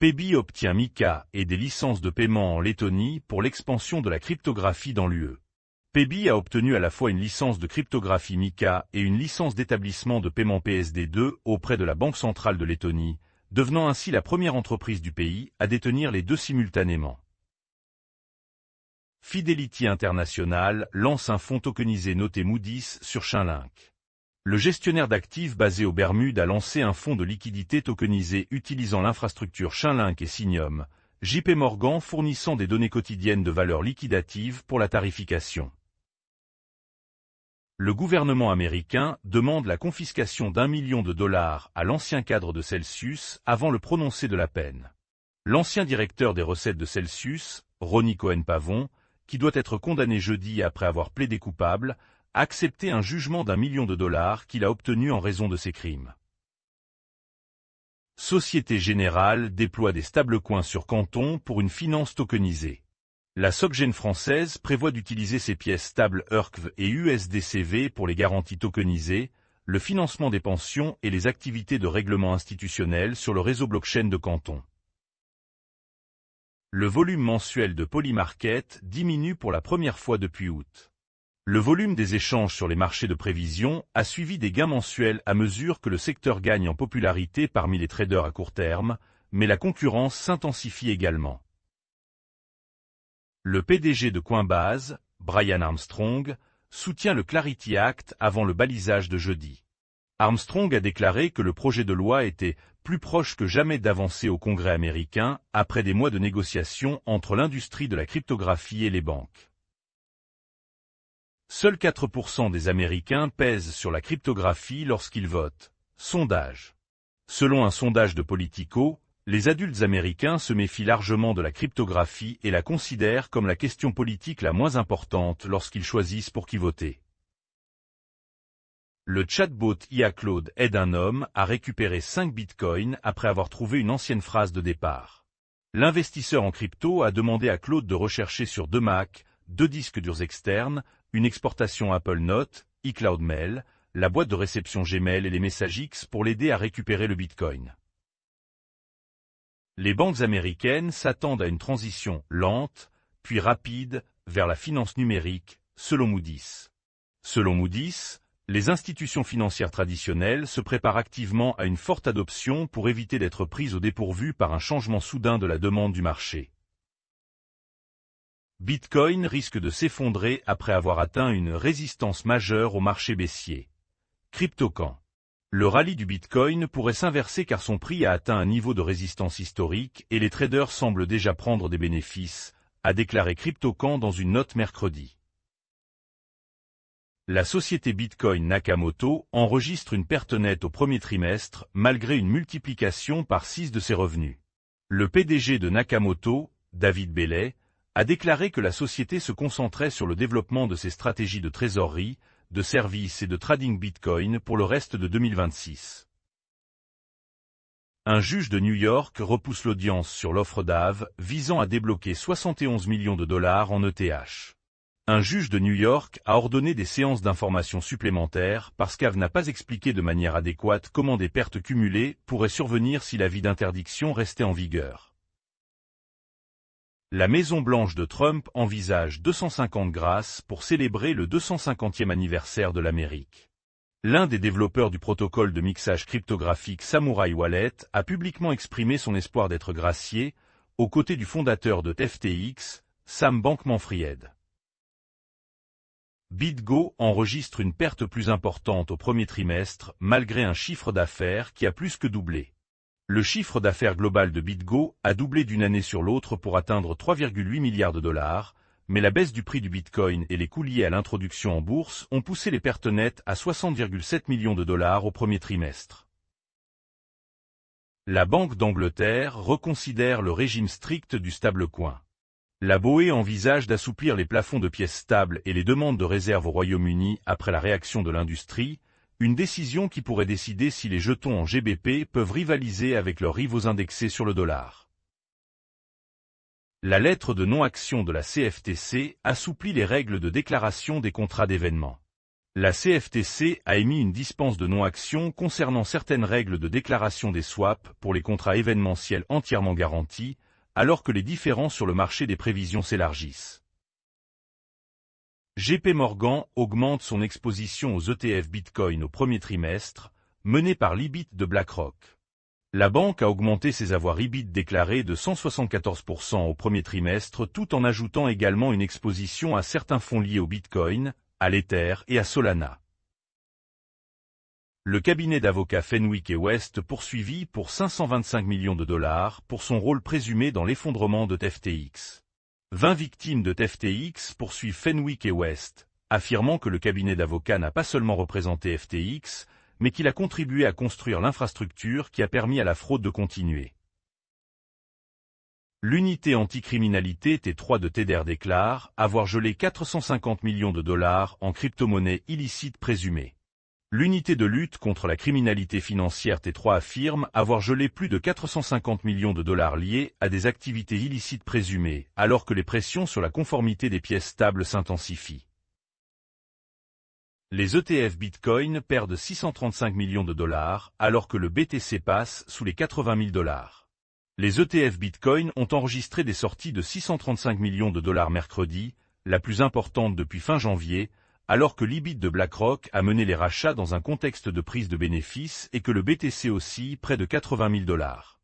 PayBee obtient MiCA et des licences de paiement en Lettonie pour l'expansion de la cryptographie dans l'UE. PayBee a obtenu à la fois une licence de cryptographie MiCA et une licence d'établissement de paiement PSD2 auprès de la Banque centrale de Lettonie, devenant ainsi la première entreprise du pays à détenir les deux simultanément. Fidelity International lance un fonds tokenisé noté Moody's sur Chainlink. Le gestionnaire d'actifs basé aux Bermudes a lancé un fonds de liquidité tokenisé utilisant l'infrastructure Chainlink et Synium, JP Morgan fournissant des données quotidiennes de valeur liquidative pour la tarification. Le gouvernement américain demande la confiscation d'1 million de dollars à l'ancien cadre de Celsius avant le prononcé de la peine. L'ancien directeur des recettes de Celsius, Ronnie Cohen-Pavon, qui doit être condamné jeudi après avoir plaidé coupable, a accepté un jugement d'1 million de dollars qu'il a obtenu en raison de ses crimes. Société Générale déploie des stablecoins sur Canton pour une finance tokenisée. La SocGen française prévoit d'utiliser ses pièces stables URCV et USDCV pour les garanties tokenisées, le financement des pensions et les activités de règlement institutionnel sur le réseau blockchain de Canton. Le volume mensuel de Polymarket diminue pour la première fois depuis août. Le volume des échanges sur les marchés de prévision a suivi des gains mensuels à mesure que le secteur gagne en popularité parmi les traders à court terme, mais la concurrence s'intensifie également. Le PDG de Coinbase, Brian Armstrong, soutient le Clarity Act avant le balisage de jeudi. Armstrong a déclaré que le projet de loi était plus proche que jamais d'avancer au Congrès américain après des mois de négociations entre l'industrie de la cryptographie et les banques. Seuls 4% des Américains pèsent sur la cryptographie lorsqu'ils votent. Sondage. Selon un sondage de Politico, les adultes américains se méfient largement de la cryptographie et la considèrent comme la question politique la moins importante lorsqu'ils choisissent pour qui voter. Le chatbot IA Claude aide un homme à récupérer 5 bitcoins après avoir trouvé une ancienne phrase de départ. L'investisseur en crypto a demandé à Claude de rechercher sur 2 Mac, 2 disques durs externes, une exportation Apple Note, iCloud Mail, la boîte de réception Gmail et les messages X pour l'aider à récupérer le bitcoin. Les banques américaines s'attendent à une transition lente, puis rapide, vers la finance numérique, selon Moody's. Selon Moody's, les institutions financières traditionnelles se préparent activement à une forte adoption pour éviter d'être prises au dépourvu par un changement soudain de la demande du marché. Bitcoin risque de s'effondrer après avoir atteint une résistance majeure au marché baissier. CryptoCan. Le rallye du Bitcoin pourrait s'inverser car son prix a atteint un niveau de résistance historique et les traders semblent déjà prendre des bénéfices, a déclaré CryptoCan dans une note mercredi. La société Bitcoin Nakamoto enregistre une perte nette au premier trimestre malgré une multiplication par 6 de ses revenus. Le PDG de Nakamoto, David Bellet, a déclaré que la société se concentrait sur le développement de ses stratégies de trésorerie, de services et de trading Bitcoin pour le reste de 2026. Un juge de New York repousse l'audience sur l'offre d'Aave visant à débloquer 71 millions de dollars en ETH. Un juge de New York a ordonné des séances d'information supplémentaires parce qu'Aave n'a pas expliqué de manière adéquate comment des pertes cumulées pourraient survenir si l'avis d'interdiction restait en vigueur. La Maison-Blanche de Trump envisage 250 grâces pour célébrer le 250e anniversaire de l'Amérique. L'un des développeurs du protocole de mixage cryptographique Samurai Wallet a publiquement exprimé son espoir d'être gracié, aux côtés du fondateur de FTX, Sam Bankman-Fried. BitGo enregistre une perte plus importante au premier trimestre malgré un chiffre d'affaires qui a plus que doublé. Le chiffre d'affaires global de BitGo a doublé d'une année sur l'autre pour atteindre 3,8 milliards de dollars, mais la baisse du prix du Bitcoin et les coûts liés à l'introduction en bourse ont poussé les pertes nettes à 60,7 millions de dollars au premier trimestre. La Banque d'Angleterre reconsidère le régime strict du stablecoin. La BOE envisage d'assouplir les plafonds de pièces stables et les demandes de réserve au Royaume-Uni après la réaction de l'industrie, une décision qui pourrait décider si les jetons en GBP peuvent rivaliser avec leurs rivaux indexés sur le dollar. La lettre de non-action de la CFTC assouplit les règles de déclaration des contrats d'événements. La CFTC a émis une dispense de non-action concernant certaines règles de déclaration des swaps pour les contrats événementiels entièrement garantis, alors que les différends sur le marché des prévisions s'élargissent. JP Morgan augmente son exposition aux ETF Bitcoin au premier trimestre, menée par l'IBIT de BlackRock. La banque a augmenté ses avoirs IBIT déclarés de 174% au premier trimestre tout en ajoutant également une exposition à certains fonds liés au Bitcoin, à l'Ether et à Solana. Le cabinet d'avocats Fenwick & West poursuivi pour 525 millions de dollars pour son rôle présumé dans l'effondrement de FTX. 20 victimes de FTX poursuivent Fenwick & West, affirmant que le cabinet d'avocats n'a pas seulement représenté FTX, mais qu'il a contribué à construire l'infrastructure qui a permis à la fraude de continuer. L'unité anticriminalité T3 de Tether déclare avoir gelé 450 millions de dollars en crypto-monnaies illicites présumées. L'unité de lutte contre la criminalité financière T3 affirme avoir gelé plus de 450 millions de dollars liés à des activités illicites présumées, alors que les pressions sur la conformité des pièces stables s'intensifient. Les ETF Bitcoin perdent 635 millions de dollars, alors que le BTC passe sous les 80 000 dollars. Les ETF Bitcoin ont enregistré des sorties de 635 millions de dollars mercredi, la plus importante depuis fin janvier, alors que l'IBIT de BlackRock a mené les rachats dans un contexte de prise de bénéfices et que le BTC oscille près de 80 000 dollars.